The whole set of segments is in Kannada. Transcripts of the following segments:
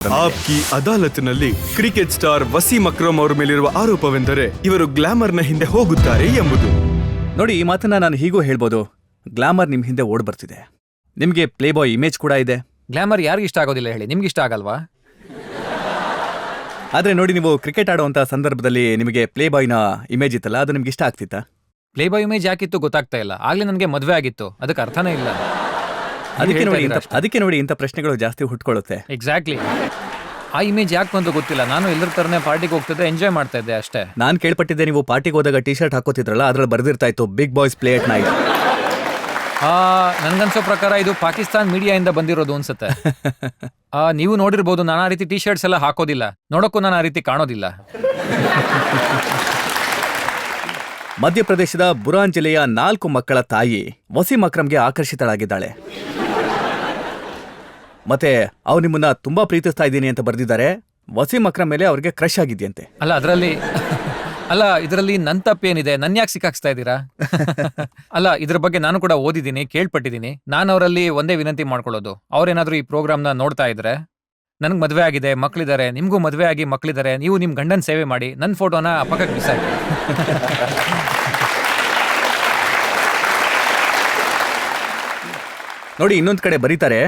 ಆಪ್ಕಿ ಅದಾಲತ್ನಲ್ಲಿ ಕ್ರಿಕೆಟ್ ಸ್ಟಾರ್ ವಸೀಂ ಅಕ್ರಮ್ ಅವರ ಮೇಲಿರುವ ಆರೋಪವೆಂದರೆ ಇವರು ಗ್ಲಾಮರ್ನ ಹಿಂದೆ ಹೋಗುತ್ತಾರೆ ಎಂಬುದು. ನೋಡಿ, ಈ ಮಾತನ್ನ ನಾನು ಹೀಗೂ ಹೇಳ್ಬೋದು. ಗ್ಲಾಮರ್ ನಿಮ್ ಹಿಂದೆ ಓಡ್ ಬರ್ತಿದೆ. ನಿಮ್ಗೆ ಪ್ಲೇ ಬಾಯ್ ಇಮೇಜ್ ಕೂಡ ಇದೆ. ಗ್ಲಾಮರ್ ಯಾರಿಗಿಷ್ಟ ಇಷ್ಟ ಆಗೋದಿಲ್ಲ ಹೇಳಿ? ನಿಮ್ಗೆ ಇಷ್ಟ ಆಗಲ್ವಾ? ಆದ್ರೆ ನೋಡಿ, ನೀವು ಕ್ರಿಕೆಟ್ ಆಡುವಂತ ಸಂದರ್ಭದಲ್ಲಿ ನಿಮಗೆ ಪ್ಲೇ ಬಾಯ್ನ ಇಮೇಜ್ ಇತ್ತಲ್ಲ, ಅದು ನಿಮ್ಗೆ ಇಷ್ಟ ಆಗ್ತಿತ್ತಾ? ಪ್ಲೇ ಬಾಯ್ ಇಮೇಜ್ ಯಾಕಿತ್ತು ಗೊತ್ತಾಗ್ತಾ ಇಲ್ಲ. ಆಗ್ಲೇ ನನಗೆ ಮದ್ವೆ ಆಗಿತ್ತು, ಅದಕ್ಕೆ ಅರ್ಥನೇ ಇಲ್ಲ. ಅದಕ್ಕೆ ನೋಡಿ ಇಂಥ ಪ್ರಶ್ನೆಗಳು ಜಾಸ್ತಿ ಹುಟ್ಕೊಳ್ಳುತ್ತೆ. ಎಕ್ಸಾಕ್ಟ್ಲಿ. ಆ ಇಮೇಜ್ ಯಾಕೆ ಬಂದು ಗೊತ್ತಿಲ್ಲ. ನಾನು ಎಲ್ಲರ ತರನೇ ಪಾರ್ಟಿಗೆ ಹೋಗ್ತಿದ್ದೆ, ಎಂಜಾಯ್ ಮಾಡ್ತಾ ಇದ್ದೆ ಅಷ್ಟೇ. ನಾನು ಕೇಳ್ಪಟ್ಟಿದ್ದೆ, ನೀವು ಪಾರ್ಟಿಗೆ ಹೋದಾಗ ಟಿ ಶರ್ಟ್ ಹಾಕೋತಿದ್ರಲ್ಲ, ಅದ್ರಲ್ಲಿ ಬರ್ದಿರ್ತಾ ಇತ್ತು big boys play at night. ನನ್ಗನ್ಸೋ ಪ್ರಕಾರ ಇದು ಪಾಕಿಸ್ತಾನ್ ಮೀಡಿಯಾ ಇಂದ ಬಂದಿರೋದು ಅನ್ಸುತ್ತೆ. ನೀವು ನೋಡಿರ್ಬೋದು, ನಾನು ಆ ರೀತಿ ಟಿ ಶರ್ಟ್ಸ್ ಎಲ್ಲ ಹಾಕೋದಿಲ್ಲ, ನೋಡೋಕ್ಕೂ ನಾನು ಆ ರೀತಿ ಕಾಣೋದಿಲ್ಲ. ಮಧ್ಯಪ್ರದೇಶದ ಬುರಾನ್ ಜಿಲ್ಲೆಯ 4 ಮಕ್ಕಳ ತಾಯಿ ವಸೀಂ ಅಕ್ರಮ್ಗೆ ಆಕರ್ಷಿತಳಾಗಿದ್ದಾಳೆ. ಮತ್ತೆ ಅವ್ರು ನಿಮ್ಮನ್ನ ತುಂಬಾ ಪ್ರೀತಿಸ್ತಾ ಇದ್ದೀನಿ ಅಂತ ಬರ್ದಿದ್ದಾರೆ. ವಸೀಂ ಅಕ್ರಮ್ ಮೇಲೆ ಅವ್ರಿಗೆ ಕ್ರಶ್ ಆಗಿದೆಯಂತೆ. ಇದರಲ್ಲಿ ನನ್ ತಪ್ಪೇನಿದೆ? ನನ್ ಯಾಕೆ ಸಿಕ್ಕಾಕ್ಸ್ತಾ ಇದ್ದೀರಾ? ಇದ್ರ ಬಗ್ಗೆ ನಾನು ಕೂಡ ಓದಿದ್ದೀನಿ, ಕೇಳ್ಪಟ್ಟಿದ್ದೀನಿ. ನಾನು ಅವರಲ್ಲಿ ಒಂದೇ ವಿನಂತಿ ಮಾಡ್ಕೊಳ್ಳೋದು, ಅವ್ರೇನಾದ್ರೂ ಈ ಪ್ರೋಗ್ರಾಮ್ನ ನೋಡ್ತಾ ಇದ್ರೆ, ನನ್ಗೆ ಮದ್ವೆ ಆಗಿದೆ, ಮಕ್ಳಿದ್ದಾರೆ, ನಿಮ್ಗೂ ಮದ್ವೆ ಆಗಿ ಮಕ್ಳಿದ್ದಾರೆ, ನೀವು ನಿಮ್ ಗಂಡನ್ ಸೇವೆ ಮಾಡಿ, ನನ್ನ ಫೋಟೋನ ಪಕ್ಕಕ್ಕೆ ಬಿಸಾಕಿ. ನೋಡಿ, ಇನ್ನೊಂದ್ ಕಡೆ ಬರೀತಾರೆ,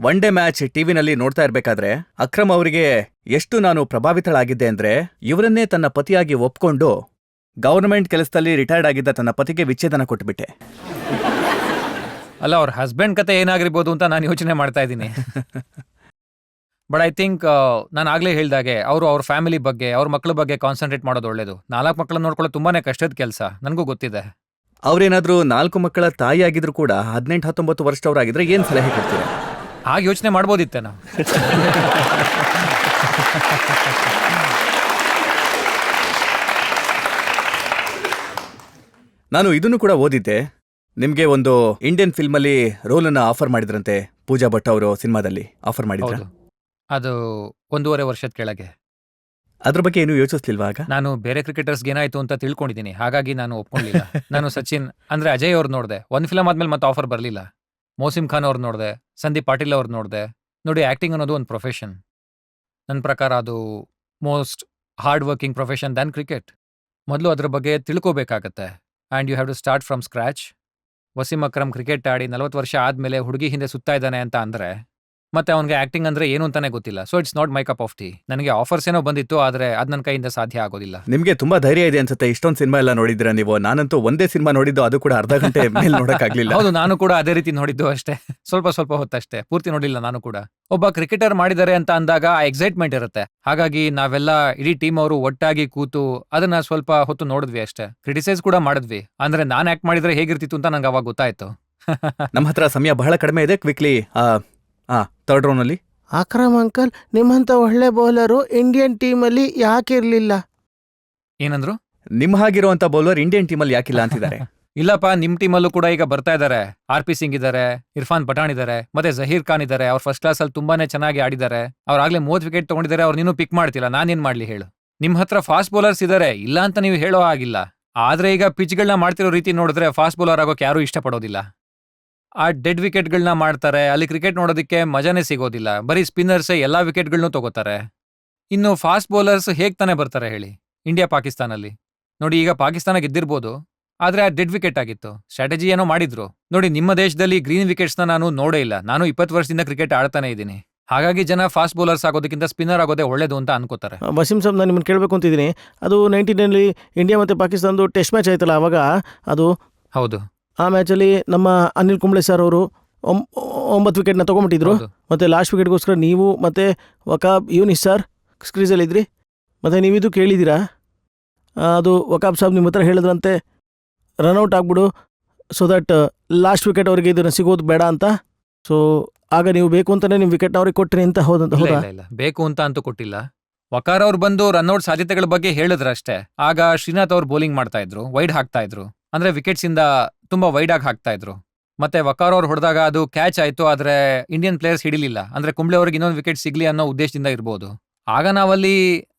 ಒನ್ ಡೇ ಮ್ಯಾಚ್ ಟಿವಿನಲ್ಲಿ ನೋಡ್ತಾ ಇರ್ಬೇಕಾದ್ರೆ ಅಕ್ರಮ್ ಅವರಿಗೆ ಎಷ್ಟು ನಾನು ಪ್ರಭಾವಿತಳಾಗಿದ್ದೆ ಅಂದ್ರೆ, ಇವರನ್ನೇ ತನ್ನ ಪತಿಯಾಗಿ ಒಪ್ಕೊಂಡು ಗವರ್ನಮೆಂಟ್ ಕೆಲಸದಲ್ಲಿ ರಿಟೈರ್ಡ್ ಆಗಿದ್ದ ತನ್ನ ಪತಿಗೆ ವಿಚ್ಛೇದನ ಕೊಟ್ಬಿಟ್ಟೆ. ಅವ್ರ ಹಸ್ಬೆಂಡ್ ಕತೆ ಏನಾಗಿರ್ಬೋದು ಅಂತ ನಾನು ಯೋಚನೆ ಮಾಡ್ತಾ ಇದ್ದೀನಿ. ಬಟ್ ಐ ಥಿಂಕ್ ನಾನು ಆಗ್ಲೇ ಹೇಳ್ದಾಗೆ ಅವ್ರ ಫ್ಯಾಮಿಲಿ ಬಗ್ಗೆ, ಅವ್ರ ಮಕ್ಳ ಬಗ್ಗೆ ಕಾನ್ಸಂಟ್ರೇಟ್ ಮಾಡೋದು ಒಳ್ಳೇದು. 4 ಮಕ್ಕಳನ್ನ ನೋಡ್ಕೊಳ್ಳೋ ತುಂಬಾನೇ ಕಷ್ಟದ ಕೆಲಸ, ನನಗೂ ಗೊತ್ತಿದೆ. ಅವ್ರೇನಾದ್ರೂ 4 ಮಕ್ಕಳ ತಾಯಿ ಆಗಿದ್ರು ಕೂಡ 18-19 ವರ್ಷದವರಾಗಿದ್ರೆ ಏನ್ ಸಲಹೆ ಕೊಡ್ತೀರಾ? ಹಾಗೆ ಯೋಚನೆ ಮಾಡ್ಬೋದಿತ್ತೆ ನಾವು. ನಾನು ಇದನ್ನು ಕೂಡ ಓದಿದ್ದೆ. ನಿಮ್ಗೆ ಒಂದು ಇಂಡಿಯನ್ ಫಿಲ್ಮ್ ಅಲ್ಲಿ ರೋಲ್ ಅನ್ನ ಆಫರ್ ಮಾಡಿದ್ರಂತೆ, ಪೂಜಾ ಭಟ್ ಅವರು ಸಿನಿಮಾದಲ್ಲಿ ಆಫರ್ ಮಾಡಿದ್ರು. ಅದು 1.5 ವರ್ಷದ ಕೆಳಗೆ. ಅದ್ರ ಬಗ್ಗೆ ಏನು ಯೋಚಿಸ್ಲಿಲ್ವಾ? ಆಗ ನಾನು ಬೇರೆ ಕ್ರಿಕೆಟರ್ಸ್ಗೆ ಏನಾಯ್ತು ಅಂತ ತಿಳ್ಕೊಂಡಿದ್ದೀನಿ, ಹಾಗಾಗಿ ನಾನು ಒಪ್ಕೊಳ್ಳಿಲ್ಲ. ನಾನು ಸಚಿನ್ ಅಂದ್ರೆ ಅಜಯ್ ಅವ್ರು ನೋಡಿದೆ, ಒಂದು ಫಿಲಮ್ ಆದ್ಮೇಲೆ ಮತ್ತೆ ಆಫರ್ ಬರಲಿಲ್ಲ. ಮೋಸಿಂ ಖಾನ್ ಅವ್ರು ನೋಡಿದೆ, ಸಂದೀಪ್ ಪಾಟೀಲ್ ಅವ್ರು ನೋಡಿದೆ. ನೋಡಿ, ಆಕ್ಟಿಂಗ್ ಅನ್ನೋದು ಒಂದು ಪ್ರೊಫೆಷನ್. ನನ್ನ ಪ್ರಕಾರ ಅದು most hard working profession than cricket. ಮೊದಲು ಅದ್ರ ಬಗ್ಗೆ ತಿಳ್ಕೋಬೇಕಾಗತ್ತೆ. And you have to start from scratch. Wasim Akram cricket ಆಡಿ 40 ವರ್ಷ ಆದ್ಮೇಲೆ ಹುಡುಗಿ ಹಿಂದೆ ಸುತ್ತಾ ಇದ್ದಾನೆ ಅಂತ ಅಂದ್ರೆ, ಮತ್ತೆ ಅವನಿಗೆ ಆಕ್ಟಿಂಗ್ ಅಂದ್ರೆ ಏನು ಅಂತಾನೆ ಗೊತ್ತಿಲ್ಲ. So it's not my cup of tea. ನನಗೆ ಆಫರ್ಸ್ ಏನೋ ಬಂದಿತ್ತು, ಆದ್ರೆ ಅದ್ ನನ್ನ ಕೈಯಿಂದ ಸಾಧ್ಯ ಆಗೋದಿಲ್ಲ. ನಿಮ್ಗೆ ತುಂಬಾ ಧೈರ್ಯ ಇದೆ ಅನ್ಸುತ್ತೆ, ಇಷ್ಟೊಂದು ಸಿನಿಮಾ ಎಲ್ಲ ನೋಡಿದ್ರ ನೀವು. ನಾನಂತೂ ಒಂದೇ ಸಿನಿಮಾ ನೋಡಿದ್ದು, ಅದು ಕೂಡ ಅರ್ಧ ಗಂಟೆ ಮೇಲೆ ನೋಡಕ್ಕಾಗ್ಲಿಲ್ಲ. ಹೌದು, ನಾನು ಕೂಡ ಅದೇ ರೀತಿ ನೋಡಿದ್ದು ಅಷ್ಟೇ, ಸ್ವಲ್ಪ ಹೊತ್ತಷ್ಟೇ, ಪೂರ್ತಿ ನೋಡಿಲ್ಲ ನಾನು ಕೂಡ. ಒಬ್ಬ ಕ್ರಿಕೆಟರ್ ಮಾಡಿದ್ದಾರೆ ಅಂತ ಅಂದಾಗ ಆ ಎಕ್ಸೈಟ್ಮೆಂಟ್ ಇರುತ್ತೆ. ಹಾಗಾಗಿ ನಾವೆಲ್ಲ ಇಡೀ ಟೀಮ್ ಅವರು ಒಟ್ಟಾಗಿ ಕೂತು ಅದನ್ನ ಸ್ವಲ್ಪ ಹೊತ್ತು ನೋಡಿದ್ವಿ ಅಷ್ಟೇ. ಕ್ರಿಟಿಸೈಸ್ ಕೂಡ ಮಾಡಿದ್ವಿ. ಅಂದ್ರೆ ನಾನ್ ಆಕ್ಟ್ ಮಾಡಿದ್ರೆ ಹೇಗಿರ್ತಿತ್ತು ಅಂತ ನಂಗೆ ಅವಾಗ ಗೊತ್ತಾಯ್ತು. ನಮ್ಮ ಹತ್ರ ಸಮಯ ಬಹಳ ಕಡಿಮೆ ಇದೆ. ಕ್ವಿಕ್ಲಿ, ಥರ್ಡ್ ರೌಂಡ್ ಅಲ್ಲಿ ಅಕ್ರಮ್ ಅಂಕಲ್, ನಿಮ್ಮಂತ ಒಳ್ಳೆ ಬೌಲರು ಇಂಡಿಯನ್ ಟೀಮಲ್ಲಿ ಯಾಕಿರ್ಲಿಲ್ಲ? ಏನಂದ್ರು? ನಿಮ್ಮ ಹಾಗಿರುವಂತ ಬೌಲರ್ ಇಂಡಿಯನ್ ಟೀಮಲ್ಲಿ ಯಾಕಿಲ್ಲ ಅಂತಿದ್ದಾರೆ. ಇಲ್ಲಪ್ಪ, ನಿಮ್ ಟೀಮಲ್ಲೂ ಕೂಡ ಈಗ ಬರ್ತಾ ಇದಾರೆ. RP ಸಿಂಗ್ ಇದಾರೆ, ಇರ್ಫಾನ್ ಪಠಾಣ್ ಇದಾರೆ, ಮತ್ತೆ ಜಹೀರ್ ಖಾನ್ ಇದಾರೆ. ಅವ್ರು ಫಸ್ಟ್ ಕ್ಲಾಸ್ ಅಲ್ಲಿ ತುಂಬಾನೇ ಚೆನ್ನಾಗಿ ಆಡಿದ್ದಾರೆ. ಅವ್ರಾಗ್ಲೇ 30 ವಿಕೆಟ್ ತಗೊಂಡಿದ್ದಾರೆ. ಅವ್ರು ನೀನು ಪಿಕ್ ಮಾಡ್ತಿಲ್ಲ, ನಾನೇನ್ ಮಾಡ್ಲಿ ಹೇಳು? ನಿಮ್ ಹತ್ರ ಫಾಸ್ಟ್ ಬೌಲರ್ಸ್ ಇದಾರೆ, ಇಲ್ಲ ಅಂತ ನೀವು ಹೇಳೋ ಆಗಿಲ್ಲ. ಆದ್ರೆ ಈಗ ಪಿಚ್ಗಳನ್ನ ಮಾಡ್ತಿರೋ ರೀತಿ ನೋಡಿದ್ರೆ ಫಾಸ್ಟ್ ಬೌಲರ್ ಆಗೋಕೆ ಯಾರು ಇಷ್ಟಪಡೋದಿಲ್ಲ. ಆ ಡೆಡ್ ವಿಕೆಟ್ಗಳನ್ನ ಮಾಡ್ತಾರೆ. ಅಲ್ಲಿ ಕ್ರಿಕೆಟ್ ನೋಡೋದಕ್ಕೆ ಮಜಾನೇ ಸಿಗೋದಿಲ್ಲ. ಬರೀ ಸ್ಪಿನ್ನರ್ಸೇ ಎಲ್ಲಾ ವಿಕೆಟ್ಗಳನ್ನೂ ತಗೋತಾರೆ. ಇನ್ನು ಫಾಸ್ಟ್ ಬೌಲರ್ಸ್ ಹೇಗ್ ತಾನೇ ಬರ್ತಾರೆ ಹೇಳಿ ಇಂಡಿಯಾ ಪಾಕಿಸ್ತಾನಲ್ಲಿ? ನೋಡಿ, ಈಗ ಪಾಕಿಸ್ತಾನ ಗೆದ್ದಿರ್ಬೋದು, ಆದ್ರೆ ಆ ಡೆಡ್ ವಿಕೆಟ್ ಆಗಿತ್ತು. ಸ್ಟ್ರಾಟಜಿ ಏನೋ ಮಾಡಿದ್ರು. ನೋಡಿ, ನಿಮ್ಮ ದೇಶದಲ್ಲಿ ಗ್ರೀನ್ ವಿಕೆಟ್ಸ್ನ ನಾನು ನೋಡೇ ಇಲ್ಲ. ನಾನು 20 ವರ್ಷದಿಂದ ಕ್ರಿಕೆಟ್ ಆಡ್ತಾನೆ ಇದ್ದೀನಿ. ಹಾಗಾಗಿ ಜನ ಫಾಸ್ಟ್ ಬೌಲರ್ಸ್ ಆಗೋದಕ್ಕಿಂತ ಸ್ಪಿನ್ನರ್ ಆಗೋದೇ ಒಳ್ಳೇದು ಅಂತ ಅನ್ಕೋತಾರೆ. ವಸೀಂ ಸಾಬ್, ನಾನು ನಿಮ್ಮನ್ನು ಕೇಳಬೇಕು ಅಂತಿದ್ದೀನಿ. ಅದು 19ನಲ್ಲಿ ಇಂಡಿಯಾ ಮತ್ತು ಪಾಕಿಸ್ತಾನದ್ದು ಟೆಸ್ಟ್ ಮ್ಯಾಚ್ ಆಯ್ತಲ್ಲ, ಅವಾಗ ಅದು ಹೌದು. ಆ ಮ್ಯಾಚಲ್ಲಿ ನಮ್ಮ ಅನಿಲ್ ಕುಂಬ್ಳೆ ಸರ್ ಅವರು 9 ವಿಕೆಟ್ನ ತೊಗೊಂಬಿಟ್ಟಿದ್ರು. ಮತ್ತು ಲಾಸ್ಟ್ ವಿಕೆಟ್ಗೋಸ್ಕರ ನೀವು ಮತ್ತು ವಕಾಬ್ ಯೂನಿಸ್ ಸರ್ ಸ್ಕ್ರೀಸಲ್ಲಿದ್ರಿ. ಮತ್ತು ನೀವಿದು ಕೇಳಿದ್ದೀರಾ, ಅದು ವಕಾಬ್ ಸಾಬ್ ನಿಮ್ಮ ಹತ್ರ ಹೇಳಿದ್ರಂತೆ ರನ್ಔಟ್ ಆಗ್ಬಿಡು, ಸೊ ದಟ್ ಲಾಸ್ಟ್ ವಿಕೆಟ್ ಅವರಿಗೆ ಇದನ್ನು ಸಿಗೋದು ಬೇಡ ಅಂತ. ಸೊ ಆಗ ನೀವು ಬೇಕು ಅಂತಲೇ ನಿಮ್ಮ ವಿಕೆಟ್ನ ಅವ್ರಿಗೆ ಕೊಟ್ಟಿರಿ ಅಂತ. ಹೌದಾ? ಇಲ್ಲ, ಬೇಕು ಅಂತ ಅಂತೂ ಕೊಟ್ಟಿಲ್ಲ. ವಕಾರ್ ಅವ್ರು ಬಂದು ರನ್ಔಟ್ ಸಾಧ್ಯತೆಗಳ ಬಗ್ಗೆ ಹೇಳಿದ್ರಷ್ಟೇ. ಆಗ ಶ್ರೀನಾಥ್ ಅವ್ರು ಬೌಲಿಂಗ್ ಮಾಡ್ತಾ ಇದ್ರು, ವೈಡ್ ಹಾಕ್ತಾ ಇದ್ರು. ಅಂದ್ರೆ ವಿಕೆಟ್ಸ್ ಇಂದ ತುಂಬಾ ವೈಡ್ ಆಗಿ ಹಾಕ್ತಾ ಇದ್ರು. ಮತ್ತೆ ವಕಾರ್ ಅವ್ರು ಹೊಡೆದಾಗ ಅದು ಕ್ಯಾಚ್ ಆಯ್ತು, ಆದ್ರೆ ಇಂಡಿಯನ್ ಪ್ಲೇಯರ್ಸ್ ಹಿಡಿಲಿಲ್ಲ. ಅಂದ್ರೆ ಕುಂಬ್ಳೆ ಅವ್ರಿಗೆ ಇನ್ನೊಂದು ವಿಕೆಟ್ ಸಿಗ್ಲಿ ಅನ್ನೋ ಉದ್ದೇಶದಿಂದ ಇರ್ಬೋದು. ಆಗ ನಾವಲ್ಲಿ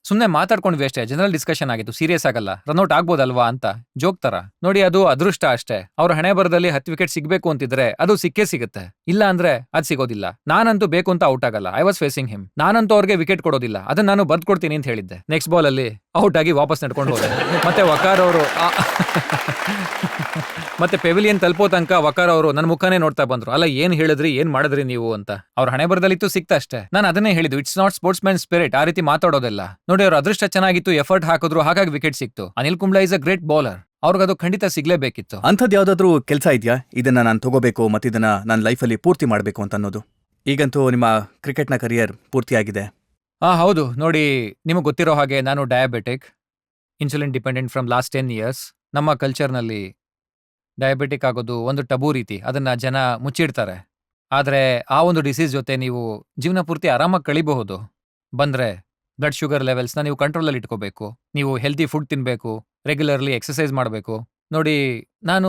ಸುಮ್ನೆ ಮಾತಾಡ್ಕೊಂಡ್ವಿ ಅಷ್ಟೇ, ಜನರಲ್ ಡಿಸ್ಕಷನ್ ಆಗಿತ್ತು, ಸೀರಿಯಸ್ ಆಗಲ್ಲ, ರನ್ಔಟ್ ಆಗ್ಬೋದಲ್ವಾ ಅಂತ ಜೋಕ್ ತರ. ನೋಡಿ ಅದು ಅದೃಷ್ಟ ಅಷ್ಟೇ. ಅವ್ರ ಹಣೆ ಬರದಲ್ಲಿ 10 ವಿಕೆಟ್ ಸಿಗ್ಬೇಕು ಅಂತಿದ್ರೆ ಅದು ಸಿಕ್ಕೇ ಸಿಗುತ್ತೆ, ಇಲ್ಲ ಅಂದ್ರೆ ಅದ್ ಸಿಗೋದಿಲ್ಲ. ನಾನಂತೂ ಬೇಕು ಅಂತ ಔಟ್ ಆಗಲ್ಲ, ಐ ವಾಸ್ ಫೇಸಿಂಗ್ ಹಿಮ್. ನಾನಂತೂ ಅವ್ರಿಗೆ ವಿಕೆಟ್ ಕೊಡೋದಿಲ್ಲ, ಅದನ್ನ ನಾನು ಬರ್ದ್ಕೊಡ್ತೀನಿ ಅಂತ ಹೇಳಿದ್ದೆ. ನೆಕ್ಸ್ಟ್ ಬಾಲ್ ಅಲ್ಲಿ ಔಟ್ ಆಗಿ ವಾಪಸ್ ನಡ್ಕೊಂಡು ಹೋದೆ. ಮತ್ತೆ ವಕಾರ್ ಅವರು ಮತ್ತೆ ಪೆವಿಲಿಯನ್ ತಲುಪೋ ತನಕ ವಕಾರ್ ಅವರು ನನ್ನ ಮುಖನೇ ನೋಡ್ತಾ ಬಂದ್ರು. ಅಲ್ಲ ಏನ್ ಹೇಳಿದ್ರಿ, ಏನ್ ಮಾಡಿದ್ರಿ ನೀವು ಅಂತ. ಅವ್ರ ಹಣೆ ಬರದಲ್ಲಿತ್ತು, ಸಿಕ್ತ ಅಷ್ಟೇ. ನಾನು ಅದನ್ನೇ ಹೇಳಿದ್ದು, it's not sports man spirit, ಆ ರೀತಿ ಮಾತಾಡೋದಲ್ಲ. ನೋಡಿ ಅವ್ರ ಅದೃಷ್ಟ ಚೆನ್ನಾಗಿತ್ತು, ಎಫರ್ಟ್ ಹಾಕಿದ್ರು, ಹಾಗಾಗಿ ವಿಕೆಟ್ ಸಿಕ್ತು. Anil Kumble is a great bowler, ಅವ್ರಿಗದು ಖಂಡಿತ ಸಿಗ್ಲೇಬೇಕಿತ್ತು. ಅಂಥದ್ದು ಯಾವ್ದಾದ್ರು ಕೆಲಸ ಇದೆಯಾ ಇದನ್ನ ನಾನು ತಗೋಬೇಕು ಮತ್ತೆ ಇದನ್ನ ನನ್ನ ಲೈಫಲ್ಲಿ ಪೂರ್ತಿ ಮಾಡಬೇಕು ಅಂತ ಅನ್ನೋದು? ಈಗಂತೂ ನಿಮ್ಮ ಕ್ರಿಕೆಟ್ನ ಕರಿಯರ್ ಪೂರ್ತಿಯಾಗಿದೆ. ಹೌದು. ನೋಡಿ ನಿಮಗೆ ಗೊತ್ತಿರೋ ಹಾಗೆ ನಾನು diabetic, insulin dependent from last 10 years. ನಮ್ಮ ಕಲ್ಚರ್ನಲ್ಲಿ ಡಯಾಬೆಟಿಕ್ ಆಗೋದು ಒಂದು ಟಬೂ ರೀತಿ, ಅದನ್ನ ಜನ ಮುಚ್ಚಿಡ್ತಾರೆ. ಆದರೆ ಆ ಒಂದು ಡಿಸೀಸ್ ಜೊತೆ ನೀವು ಜೀವನ ಪೂರ್ತಿ ಆರಾಮಾಗಿ ಕಳಿಬಹುದು. ಬಂದ್ರೆ ಬ್ಲಡ್ ಶುಗರ್ ಲೆವೆಲ್ಸ್ನ ನೀವು ಕಂಟ್ರೋಲಲ್ಲಿ ಇಟ್ಕೋಬೇಕು, ನೀವು ಹೆಲ್ತಿ ಫುಡ್ ತಿನ್ನಬೇಕು, ರೆಗ್ಯುಲರ್ಲಿ ಎಕ್ಸಸೈಸ್ ಮಾಡಬೇಕು. ನೋಡಿ ನಾನು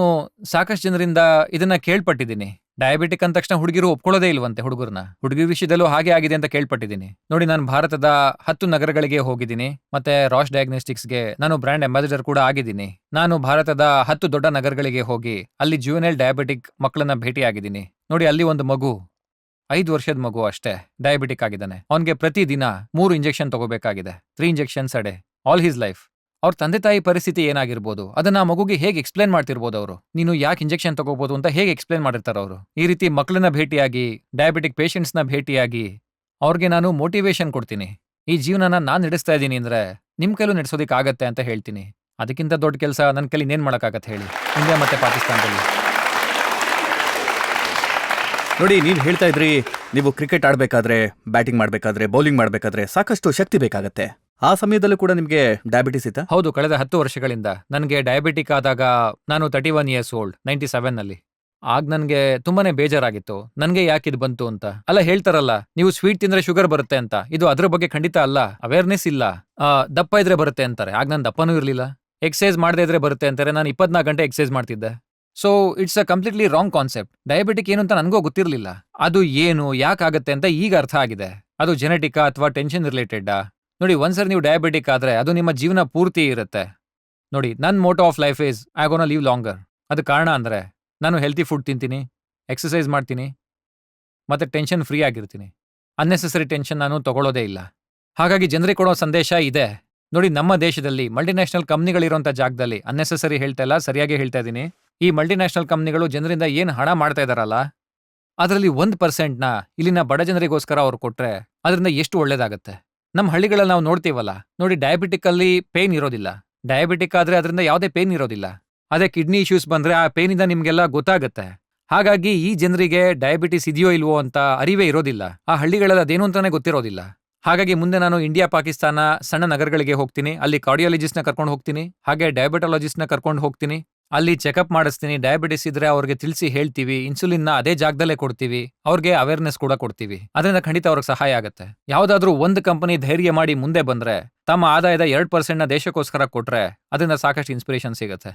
ಸಾಕಷ್ಟು ಜನರಿಂದ ಇದನ್ನ ಕೇಳ್ಪಟ್ಟಿದ್ದೀನಿ, ಡಯಾಬಿಟಿಕ್ ಅಂದ ತಕ್ಷಣ ಹುಡುಗಿರು ಒಪ್ಕೊಳ್ಳೋದೇ ಇಲ್ವಂತೆ ಹುಡುಗರನ್ನ. ಹುಡುಗಿರ ವಿಷಯದಲ್ಲೂ ಹಾಗೆ ಆಗಿದೆ ಅಂತ ಕೇಳ್ಪಟ್ಟಿದ್ದೀನಿ. ನೋಡಿ ನಾನು ಭಾರತದ 10 ನಗರಗಳಿಗೆ ಹೋಗಿದ್ದೀನಿ, ಮತ್ತೆ ರಾಶ್ ಡಯಾಗ್ನೋಸ್ಟಿಕ್ಸ್ಗೆ ನಾನು ಬ್ರ್ಯಾಂಡ್ ಅಂಬಾಸಿಡರ್ ಕೂಡ ಆಗಿದ್ದೀನಿ. ನಾನು ಭಾರತದ 10 ದೊಡ್ಡ ನಗರಗಳಿಗೆ ಹೋಗಿ ಅಲ್ಲಿ ಜುವೆನೈಲ್ ಡಯಾಬಿಟಿಕ್ ಮಕ್ಕಳನ್ನ ಭೇಟಿಯಾಗಿದ್ದೀನಿ. ನೋಡಿ ಅಲ್ಲಿ ಒಂದು ಮಗು, 5 ವರ್ಷದ ಮಗು ಅಷ್ಟೇ, ಡಯಾಬಿಟಿಕ್ ಆಗಿದ್ದಾನೆ. ಅವನಿಗೆ ಪ್ರತಿದಿನ 3 ಇಂಜೆಕ್ಷನ್ ತಗೋಬೇಕಾಗಿದೆ, 3 ಇಂಜೆಕ್ಷನ್ಸ್ ಅಡೆ ಆಲ್ ಹಿಸ್ ಲೈಫ್. ಅವ್ರ ತಂದೆ ತಾಯಿ ಪರಿಸ್ಥಿತಿ ಏನಾಗಿರ್ಬೋದು, ಅದನ್ನ ಮಗುಗೆ ಹೇಗೆ ಎಕ್ಸ್ಪ್ಲೇನ್ ಮಾಡ್ತಿರ್ಬೋದು ಅವರು. ನೀನು ಯಾಕೆ ಇಂಜೆಕ್ಷನ್ ತಗೋಬಹುದು ಅಂತ ಹೇಗೆ ಎಕ್ಸ್ಪ್ಲೇನ್ ಮಾಡಿರ್ತಾರೆ ಅವರು. ಈ ರೀತಿ ಮಕ್ಕಳನ್ನ ಭೇಟಿಯಾಗಿ, ಡಯಾಬಿಟಿಕ್ ಪೇಷಂಟ್ಸ್ನ ಭೇಟಿಯಾಗಿ ಅವ್ರಿಗೆ ನಾನು ಮೋಟಿವೇಶನ್ ಕೊಡ್ತೀನಿ. ಈ ಜೀವನನ ನಾನು ನಡೆಸ್ತಾ ಇದ್ದೀನಿ ಅಂದ್ರೆ ನಿಮ್ ಕೈಲೂ ನಡೆಸೋದಕ್ಕಾಗತ್ತೆ ಅಂತ ಹೇಳ್ತೀನಿ. ಅದಕ್ಕಿಂತ ದೊಡ್ಡ ಕೆಲಸ ನನ್ನ ಕೈಲಿ ಇನ್ನೇನ್ ಮಾಡೋಕ್ಕಾಗತ್ತೆ ಹೇಳಿ, ಇಂಡಿಯಾ ಮತ್ತೆ ಪಾಕಿಸ್ತಾನದಲ್ಲಿ. ನೋಡಿ ನೀನು ಹೇಳ್ತಾ ಇದ್ರಿ, ನೀವು ಕ್ರಿಕೆಟ್ ಆಡಬೇಕಾದ್ರೆ, ಬ್ಯಾಟಿಂಗ್ ಮಾಡಬೇಕಾದ್ರೆ, ಬೌಲಿಂಗ್ ಮಾಡಬೇಕಾದ್ರೆ ಸಾಕಷ್ಟು ಶಕ್ತಿ ಬೇಕಾಗತ್ತೆ. ಆ ಸಮಯದಲ್ಲೂ ಕೂಡ ನಿಮಗೆ ಡಯಾಬಿಟಿಸ್ ಇತ್ತಾ? ಹೌದು, ಕಳೆದ 10 ವರ್ಷಗಳಿಂದ ನನಗೆ ಡಯಾಬಿಟಿಕ್ ಆದಾಗ ನಾನು 31 ಇಯರ್ಸ್ ಓಲ್ಡ್, 97ನಲ್ಲಿ. ಆಗ ನನಗೆ ತುಂಬಾನೇ ಬೇಜಾರಾಗಿತ್ತು, ನನಗೆ ಯಾಕಿದ್ ಬಂತು ಅಂತ. ಅಲ್ಲ ಹೇಳ್ತಾರಲ್ಲ, ನೀವು ಸ್ವೀಟ್ ತಿಂದ್ರೆ ಶುಗರ್ ಬರುತ್ತೆ ಅಂತ, ಇದು ಅದ್ರ ಬಗ್ಗೆ ಖಂಡಿತ ಅಲ್ಲ. ಅವೇರ್ನೆಸ್ ಇಲ್ಲ. ದಪ್ಪ ಇದ್ರೆ ಬರುತ್ತೆ ಅಂತಾರೆ, ಆಗ ನಾನು ದಪ್ಪನೂ ಇರಲಿಲ್ಲ. ಎಕ್ಸಸೈಸ್ ಮಾಡದೇ ಇದ್ರೆ ಬರುತ್ತೆ ಅಂತಾರೆ, ನಾನು 24 ಗಂಟೆ ಎಕ್ಸಸೈಸ್ ಮಾಡ್ತಿದ್ದೆ. So it's a completely wrong concept. Diabetic ಏನು ಅಂತ ನನಗೂ ಗೊತ್ತಿರಲಿಲ್ಲ. ಅದು ಏನು, ಯಾಕಾಗತ್ತೆ ಅಂತ ಈಗ ಅರ್ಥ ಆಗಿದೆ. ಅದು ಜೆನೆಟಿಕಾ ಅಥವಾ ಟೆನ್ಷನ್ ರಿಲೇಟೆಡ್ಡಾ? ನೋಡಿ ಒಂದ್ಸರಿ ನೀವು ಡಯಾಬಿಟಿಕ್ ಆದ್ರೆ ಅದು ನಿಮ್ಮ ಜೀವನ ಪೂರ್ತಿ ಇರುತ್ತೆ. ನೋಡಿ ನನ್ನ motto of life is I gonna leave longer. ಅದು ಕಾರಣ ಅಂದ್ರೆ ನಾನು ಹೆಲ್ತಿ ಫುಡ್ ತಿಂತೀನಿ, ಎಕ್ಸಸೈಸ್ ಮಾಡ್ತೀನಿ, ಮತ್ತೆ ಟೆನ್ಷನ್ ಫ್ರೀ ಆಗಿರ್ತೀನಿ. ಅನ್ನೆಸೆಸರಿ ಟೆನ್ಷನ್ ನಾನು ತಗೊಳ್ಳೋದೇ ಇಲ್ಲ. ಹಾಗಾಗಿ ಜನರಿಗೆ ಕೊಡೋ ಸಂದೇಶ ಇದೆ. ನೋಡಿ ನಮ್ಮ ದೇಶದಲ್ಲಿ ಮಲ್ಟಿನ್ಯಾಷನಲ್ ಕಂಪ್ನಿಗಳಿರುವಂಥ ಜಾಗದಲ್ಲಿ ಅನ್ನೆಸೆಸರಿ ಹೇಳ್ತಾ ಇಲ್ಲ, ಸರಿಯಾಗಿ ಹೇಳ್ತಾ ಇದ್ದೀನಿ. ಈ ಮಲ್ಟಿನ್ಯಾಷನಲ್ ಕಂಪ್ನಿಗಳು ಜನರಿಂದ ಏನು ಹಣ ಮಾಡ್ತಾ ಇದಾರಲ್ಲ, ಅದರಲ್ಲಿ 1%ನ ಇಲ್ಲಿನ ಬಡ ಜನರಿಗೋಸ್ಕರ ಅವ್ರು ಕೊಟ್ರೆ ಅದರಿಂದ ಎಷ್ಟು ಒಳ್ಳೇದಾಗತ್ತೆ. ನಮ್ಮ ಹಳ್ಳಿಗಳಲ್ಲಿ ನಾವು ನೋಡ್ತೀವಲ್ಲ, ನೋಡಿ ಡಯಾಬಿಟಿಕ್ ಅಲ್ಲಿ ಪೇನ್ ಇರೋದಿಲ್ಲ. ಡಯಾಬಿಟಿಕ್ ಆದ್ರೆ ಅದರಿಂದ ಯಾವುದೇ ಪೇನ್ ಇರೋದಿಲ್ಲ. ಅದೇ ಕಿಡ್ನಿ ಇಶ್ಯೂಸ್ ಬಂದ್ರೆ ಆ ಪೇನಿಂದ ನಿಮ್ಗೆಲ್ಲ ಗೊತ್ತಾಗುತ್ತೆ. ಹಾಗಾಗಿ ಈ ಜನರಿಗೆ ಡಯಾಬಿಟಿಸ್ ಇದೆಯೋ ಇಲ್ವೋ ಅಂತ ಅರಿವೇ ಇರೋದಿಲ್ಲ. ಆ ಹಳ್ಳಿಗಳಲ್ಲಿ ಅದೇನು ಅಂತಾನೆ ಗೊತ್ತಿರೋದಿಲ್ಲ. ಹಾಗಾಗಿ ಮುಂದೆ ನಾನು ಇಂಡಿಯಾ ಪಾಕಿಸ್ತಾನ ಸಣ್ಣ ನಗರಗಳಿಗೆ ಹೋಗ್ತೀನಿ, ಅಲ್ಲಿ ಕಾರ್ಡಿಯಾಲಜಿಸ್ಟ್ನ ಕರ್ಕೊಂಡು ಹೋಗ್ತೀನಿ, ಹಾಗೆ ಡಯಾಬಿಟಾಲಜಿಸ್ಟ್ನ ಕರ್ಕೊಂಡು ಹೋಗ್ತೀನಿ. ಅಲ್ಲಿ ಚೆಕಪ್ ಮಾಡಿಸ್ತೀನಿ. ಡಯಾಬಿಟಿಸ್ ಇದ್ರೆ ಅವ್ರಿಗೆ ತಿಳಿಸಿ ಹೇಳ್ತೀವಿ, ಇನ್ಸುಲಿನ್ನ ಅದೇ ಜಾಗದಲ್ಲೇ ಕೊಡ್ತೀವಿ, ಅವ್ರಿಗೆ ಅವೇರ್ನೆಸ್ ಕೂಡ ಕೊಡ್ತೀವಿ. ಅದರಿಂದ ಖಂಡಿತ ಅವ್ರಿಗೆ ಸಹಾಯ ಆಗುತ್ತೆ. ಯಾವ್ದಾದ್ರೂ ಒಂದು ಕಂಪನಿ ಧೈರ್ಯ ಮಾಡಿ ಮುಂದೆ ಬಂದ್ರೆ, ತಮ್ಮ ಆದಾಯದ 2%ನ ದೇಶಕ್ಕೋಸ್ಕರ ಕೊಟ್ರೆ ಅದರಿಂದ ಸಾಕಷ್ಟು ಇನ್ಸ್ಪಿರೇಷನ್ ಸಿಗುತ್ತೆ.